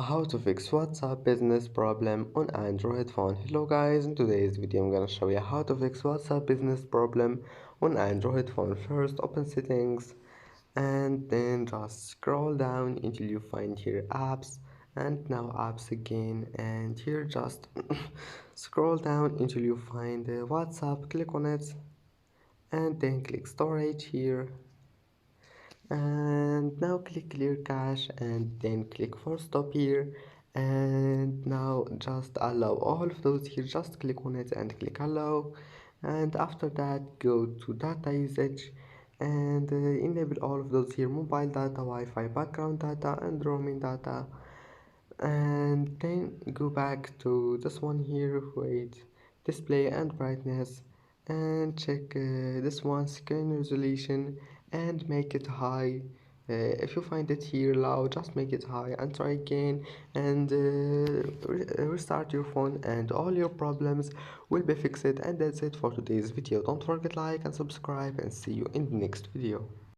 How to fix WhatsApp business problem on Android phone. Hello guys, in today's video I'm gonna show you how to fix WhatsApp business problem on Android phone. First open settings and then just scroll down until you find here apps, and now apps again, and here just scroll down until you find WhatsApp. Click on it and then click storage here, and now click clear cache and then click for stop here, and now just allow all of those here. Just click on it and click allow, and after that go to data usage and enable all of those here: mobile data, Wi-Fi, background data, and roaming data. And then go back to this one here, wait, display and brightness, and check this one, screen resolution, and make it high. If you find it here low, just make it high and try again, and restart your phone, and all your problems will be fixed. And that's it for today's video. Don't forget like and subscribe, and see you in the next video.